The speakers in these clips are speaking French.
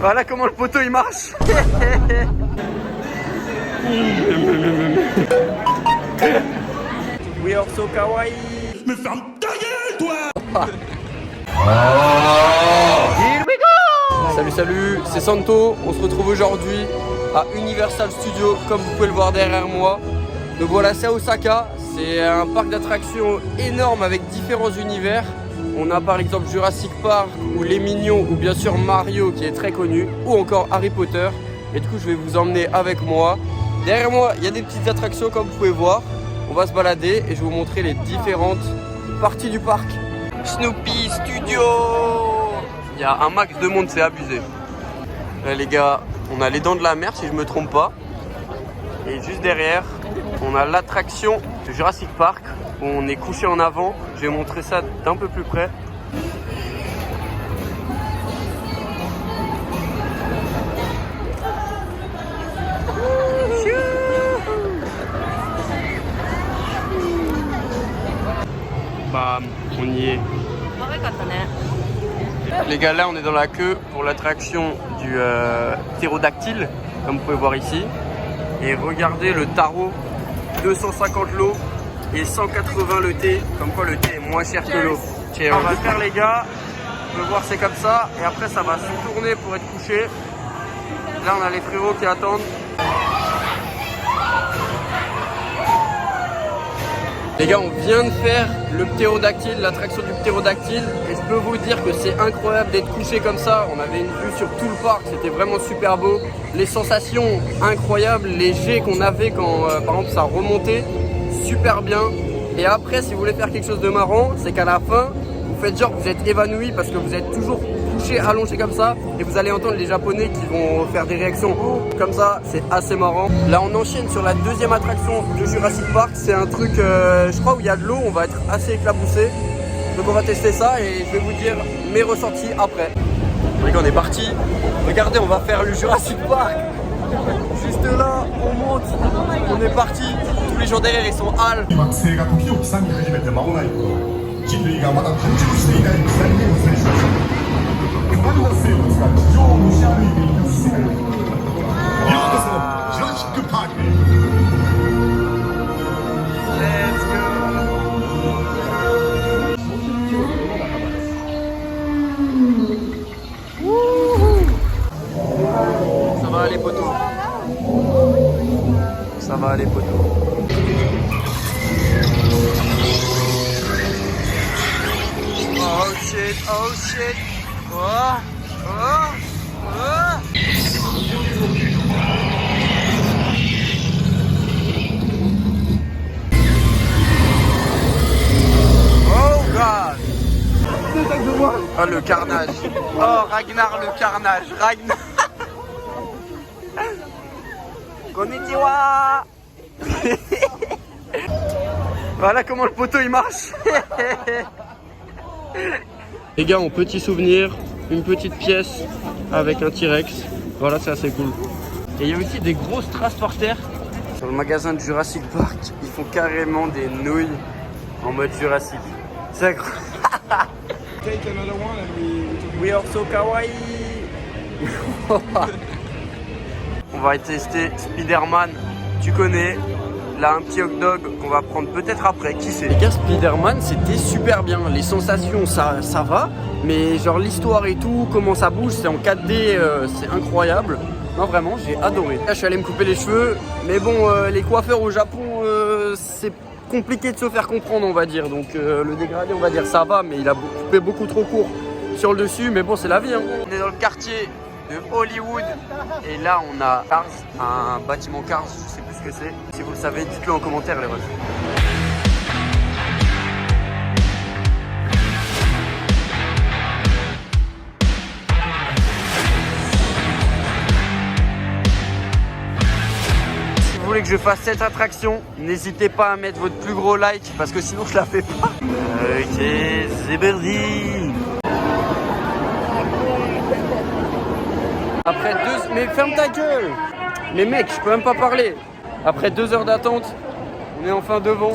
Voilà comment le poteau il marche. We are so kawaii. Mais ferme ta gueule, toi. Here we go. Salut, c'est Santo. On se retrouve aujourd'hui à Universal Studios, comme vous pouvez le voir derrière moi. Donc voilà, c'est à Osaka. C'est un parc d'attractions énorme avec différents univers. On a par exemple Jurassic Park ou Les Mignons ou bien sûr Mario qui est très connu ou encore Harry Potter. Et du coup je vais vous emmener avec moi. Derrière moi il y a des petites attractions comme vous pouvez voir. On va se balader et je vais vous montrer les différentes parties du parc. Snoopy Studio. Il y a un max de monde, c'est abusé. Là les gars, on a les dents de la mer si je me trompe pas. Et juste derrière, on a l'attraction de Jurassic Park où on est couché en avant. Je vais montrer ça d'un peu plus près. Bam, on y est. Les gars, là on est dans la queue pour l'attraction du ptérodactyle, comme vous pouvez voir ici. Et regardez le tarot, 250 l'eau et 180 le thé, comme quoi le thé est moins cher que l'eau. On va le faire les gars, on peut voir c'est comme ça, et après ça va se tourner pour être couché. Là on a les frérots qui attendent. Les gars, on vient de faire le ptérodactyle, l'attraction du ptérodactyle, et je peux vous dire que c'est incroyable d'être couché comme ça. On avait une vue sur tout le parc, c'était vraiment super beau. Les sensations incroyables, les jets qu'on avait quand par exemple ça remontait, super bien. Et après, si vous voulez faire quelque chose de marrant, c'est qu'à la fin, vous faites genre que vous êtes évanoui parce que vous êtes toujours couché, allongé comme ça, et vous allez entendre les Japonais qui vont faire des réactions comme ça, c'est assez marrant. Là on enchaîne sur la deuxième attraction de Jurassic Park, c'est un truc je crois où il y a de l'eau, on va être assez éclaboussé. Donc on va tester ça et je vais vous dire mes ressentis après. Les gars, on est parti. Regardez, on va faire le Jurassic Park. Juste là, on monte, on est parti. Tous les gens derrière ils sont hal. Ça va aller poteau. Ça va aller poteau. Oh shit, oh shit. Oh, oh, oh. Oh god. Oh le carnage. Oh Ragnar le carnage. Ragnar. Konnichiwa. Voilà comment le poteau il marche. Les gars, en petit souvenir, une petite pièce avec un T-Rex. Voilà, c'est assez cool. Et il y a aussi des grosses transporters. Sur le magasin de Jurassic Park, ils font carrément des nouilles en mode Jurassic. C'est incroyable. We are so kawaii. On va tester Spider-Man, tu connais. Là, un petit hot dog qu'on va prendre peut-être après, qui sait. Les gars, Spider-Man, c'était super bien. Les sensations, ça va. Mais genre l'histoire et tout, comment ça bouge, c'est en 4D, c'est incroyable. Non, vraiment, j'ai adoré. Là, je suis allé me couper les cheveux. Mais bon, les coiffeurs au Japon, c'est compliqué de se faire comprendre, on va dire. Donc le dégradé, on va dire, ça va. Mais il a coupé beaucoup trop court sur le dessus. Mais bon, c'est la vie. Hein. On est dans le quartier de Hollywood. Et là, on a Cars, un bâtiment Cars, je sais plus ce que c'est. Si vous le savez, dites-le en commentaire, les refs. Si vous voulez que je fasse cette attraction, n'hésitez pas à mettre votre plus gros like parce que sinon je la fais pas. Ok, c'est parti. Après mais ferme ta gueule. Mais mec, je peux même pas parler. Après 2 heures d'attente, on est enfin devant.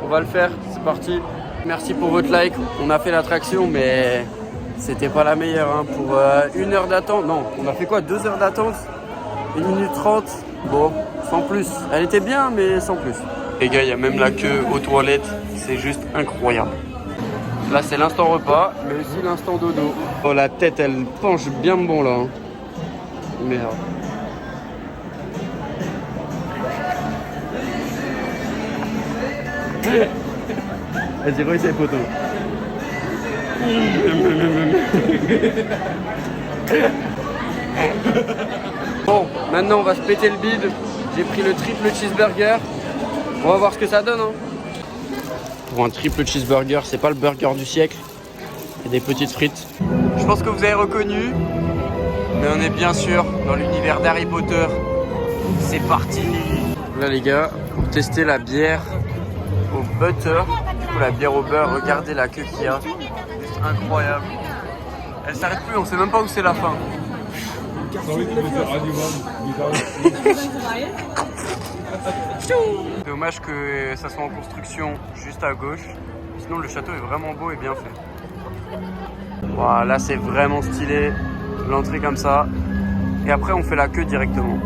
On va le faire, c'est parti. Merci pour votre like. On a fait l'attraction, mais C'était pas la meilleure hein, pour 1 heure d'attente. Non, on a fait quoi? 2 heures d'attente? 1 minute 30. Bon, sans plus. Elle était bien, mais sans plus. Les gars, il y a même la queue aux toilettes. C'est juste incroyable. Là, c'est l'instant repas, mais aussi l'instant dodo. Oh, la tête, elle penche bien bon là. Hein. Merde. Vas-y, regarde ces photos. Bon, maintenant on va se péter le bide. J'ai pris le triple cheeseburger. On va voir ce que ça donne. Hein. Pour un triple cheeseburger, c'est pas le burger du siècle. Il y a des petites frites. Je pense que vous avez reconnu. Mais on est bien sûr dans l'univers d'Harry Potter. C'est parti. Là les gars, pour tester la bière au butter. Du coup la bière au beurre, regardez la queue qu'il y a. Juste incroyable. Elle s'arrête plus, on sait même pas où c'est la fin. Dommage que ça soit en construction juste à gauche. Sinon le château est vraiment beau et bien fait. Voilà, là c'est vraiment stylé. L'entrée comme ça. Et après on fait la queue directement.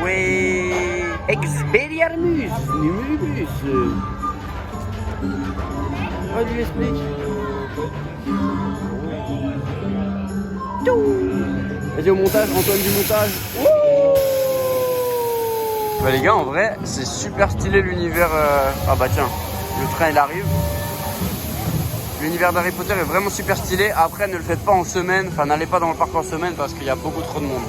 Oui, Expelliarmus, Numulus. On lui explique. Vas-y au montage, Antoine du montage. Bah les gars, en vrai, c'est super stylé l'univers. Ah bah tiens, le train il arrive. L'univers d'Harry Potter est vraiment super stylé. Après, ne le faites pas en semaine. Enfin, n'allez pas dans le parc en semaine parce qu'il y a beaucoup trop de monde.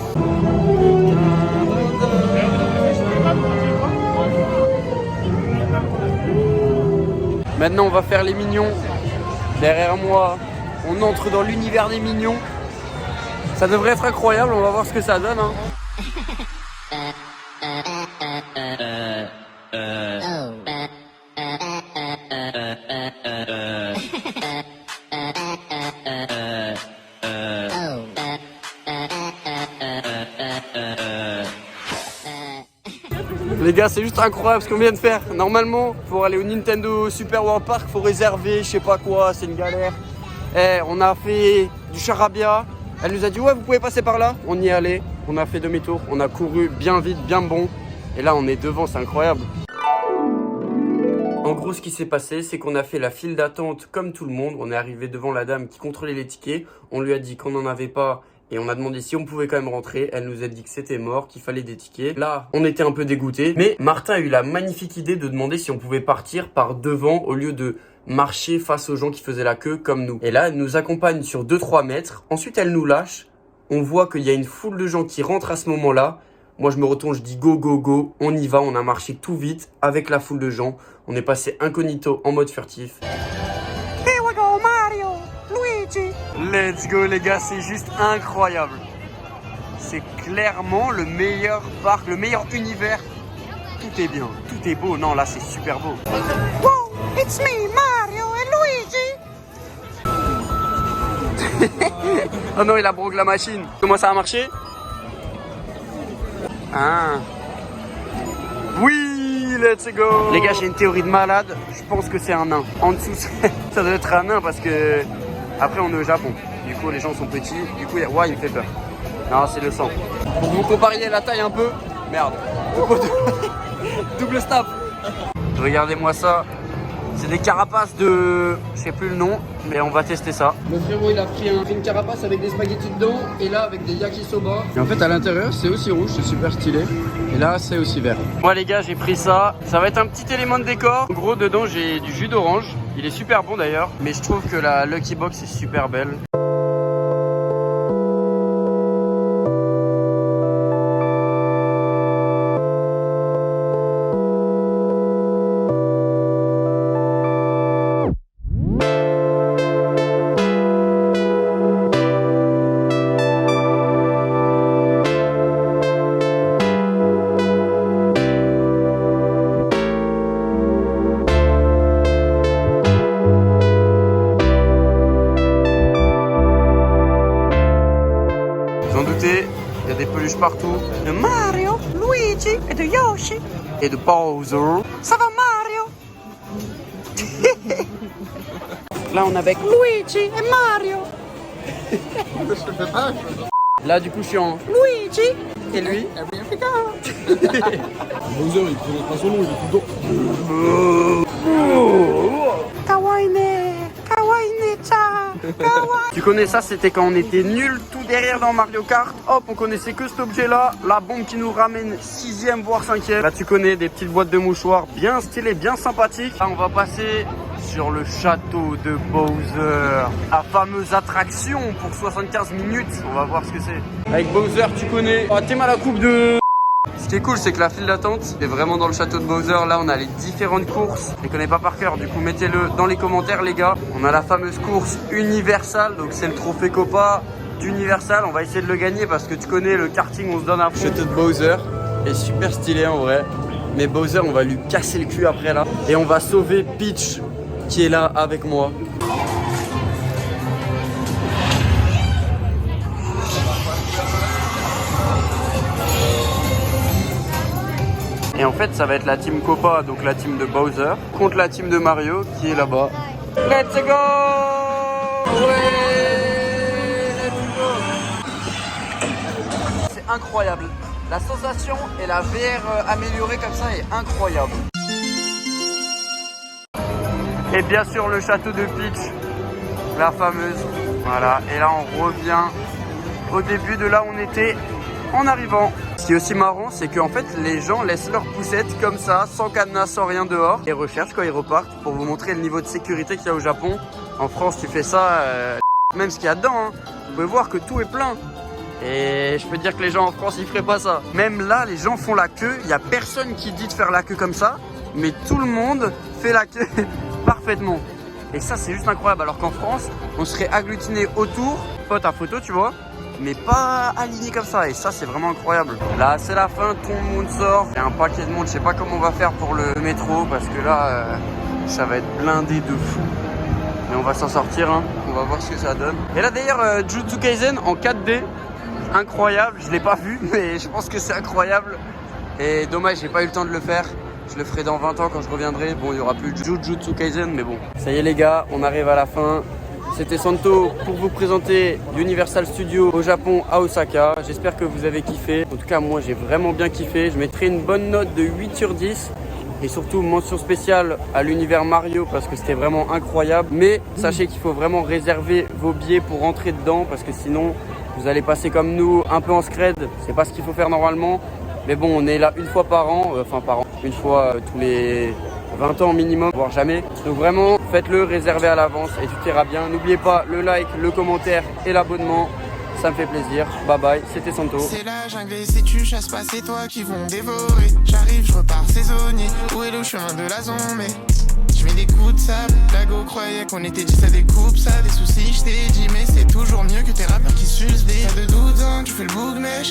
Maintenant, on va faire les mignons. Derrière moi, on entre dans l'univers des mignons. Ça devrait être incroyable. On va voir ce que ça donne. Hein. Les gars, c'est juste incroyable ce qu'on vient de faire. Normalement, pour aller au Nintendo Super World Park, faut réserver, je sais pas quoi, c'est une galère. On a fait du charabia. Elle nous a dit ouais, vous pouvez passer par là. On y est allé, on a fait demi-tour, on a couru bien vite, bien bon. Et là, on est devant, c'est incroyable. En gros, ce qui s'est passé, c'est qu'on a fait la file d'attente comme tout le monde. On est arrivé devant la dame qui contrôlait les tickets. On lui a dit qu'on n'en avait pas. Et on a demandé si on pouvait quand même rentrer. Elle nous a dit que c'était mort, qu'il fallait des tickets. Là, on était un peu dégoûtés. Mais Martin a eu la magnifique idée de demander si on pouvait partir par devant au lieu de marcher face aux gens qui faisaient la queue comme nous. Et là, elle nous accompagne sur 2-3 mètres. Ensuite, elle nous lâche. On voit qu'il y a une foule de gens qui rentrent à ce moment-là. Moi, je me retourne, je dis go, go, go. On y va, on a marché tout vite avec la foule de gens. On est passé incognito en mode furtif. Here we go, Mario, Luigi. Let's go les gars, c'est juste incroyable. C'est clairement le meilleur parc, le meilleur univers. Tout est bien, tout est beau. Non, là c'est super beau. Wow, it's me, Mario et Luigi. Oh non, il a broqué la machine. Comment ça a marché? Ah. Oui, let's go. Les gars, j'ai une théorie de malade. Je pense que c'est un nain. En dessous, ça doit être un nain parce que après on est au Japon. Du coup, les gens sont petits. Du coup, ouais, il me fait peur. Non, c'est le sang. Pour vous compariez la taille un peu. Merde. Double snap. Regardez-moi ça. C'est des carapaces de... Je sais plus le nom, mais on va tester ça. Le frérot, il a pris une carapace avec des spaghettis dedans et là avec des yakisoba. Et en fait, à l'intérieur, c'est aussi rouge, c'est super stylé. Et là, c'est aussi vert. Moi, les gars, j'ai pris ça. Ça va être un petit élément de décor. En gros, dedans, j'ai du jus d'orange. Il est super bon d'ailleurs. Mais je trouve que la Lucky Box est super belle. Il y a des peluches partout. De Mario, Luigi et de Yoshi. Et de Bowser. Ça va Mario? Là on est avec Luigi et Mario. Je fais pas. Là, du coup, je suis en Luigi. Et lui? Bowser, il prononce pas son nom, il est tout le temps. Tu connais ça, c'était quand on était nuls tout derrière dans Mario Kart. Hop, on connaissait que cet objet-là, la bombe qui nous ramène 6ème voire 5ème. Là, tu connais des petites boîtes de mouchoirs bien stylées, bien sympathiques. Là, on va passer sur le château de Bowser, la fameuse attraction pour 75 minutes. On va voir ce que c'est. Avec Bowser, tu connais. Oh, t'es mal à la coupe de... Ce qui est cool, c'est que la file d'attente est vraiment dans le château de Bowser. Là, on a les différentes courses. Je les connais pas par cœur, du coup, mettez-le dans les commentaires, les gars. On a la fameuse course Universal, donc c'est le trophée Copa d'Universal. On va essayer de le gagner parce que tu connais le karting, on se donne à fond. Le château de Bowser est super stylé en vrai. Mais Bowser, on va lui casser le cul après là. Et on va sauver Peach qui est là avec moi. Et en fait, ça va être la team Copa, donc la team de Bowser, contre la team de Mario qui est là-bas. Let's go! Ouais! Let's go! C'est incroyable. La sensation et la VR améliorée comme ça est incroyable. Et bien sûr, le château de Peach, la fameuse. Voilà, et là on revient au début de là où on était en arrivant. Ce qui est aussi marrant, c'est qu'en fait les gens laissent leurs poussettes comme ça, sans cadenas, sans rien dehors, et recherchent quand ils repartent pour vous montrer le niveau de sécurité qu'il y a au Japon. En France, tu fais ça, même ce qu'il y a dedans, hein. Vous pouvez voir que tout est plein. Et je peux dire que les gens en France, ils feraient pas ça. Même là, les gens font la queue. Il n'y a personne qui dit de faire la queue comme ça, mais tout le monde fait la queue parfaitement. Et ça, c'est juste incroyable. Alors qu'en France, on serait agglutiné autour, pote à photo, tu vois, mais pas aligné comme ça. Et ça, c'est vraiment incroyable. Là, c'est la fin, tout le monde sort. Il y a un paquet de monde. Je sais pas comment on va faire pour le métro parce que là, ça va être blindé de fou. Mais on va s'en sortir, hein. On va voir ce que ça donne. Et là, d'ailleurs, Jujutsu Kaisen en 4D. Incroyable. Je l'ai pas vu, mais je pense que c'est incroyable. Et dommage, j'ai pas eu le temps de le faire. Je le ferai dans 20 ans quand je reviendrai. Bon, il y aura plus de Jujutsu Kaisen, mais bon. Ça y est, les gars, on arrive à la fin. C'était Santo pour vous présenter Universal Studios au Japon à Osaka. J'espère que vous avez kiffé. En tout cas, moi, j'ai vraiment bien kiffé. Je mettrai une bonne note de 8 sur 10. Et surtout, mention spéciale à l'univers Mario parce que c'était vraiment incroyable. Mais sachez qu'il faut vraiment réserver vos billets pour rentrer dedans parce que sinon, vous allez passer comme nous un peu en scred. C'est pas ce qu'il faut faire normalement. Mais bon, on est là une fois par an. Enfin, par an. Une fois tous les 20 ans minimum, voire jamais. Donc vraiment, faites-le, réservez à l'avance et tout ira bien. N'oubliez pas le like, le commentaire et l'abonnement. Ça me fait plaisir. Bye bye, c'était Santo. C'est la jungle et si tu chasses pas, c'est toi qui vont dévorer. J'arrive, je repars saisonnier. Où est le chemin de la zone? Mais je mets des coups de sable. Lago croyait qu'on était 10 à des coupes, ça, des soucis. Je t'ai dit, mais c'est toujours mieux que tes rappeurs qui sucent des. Pas de doute, hein, tu fais le bouc, mais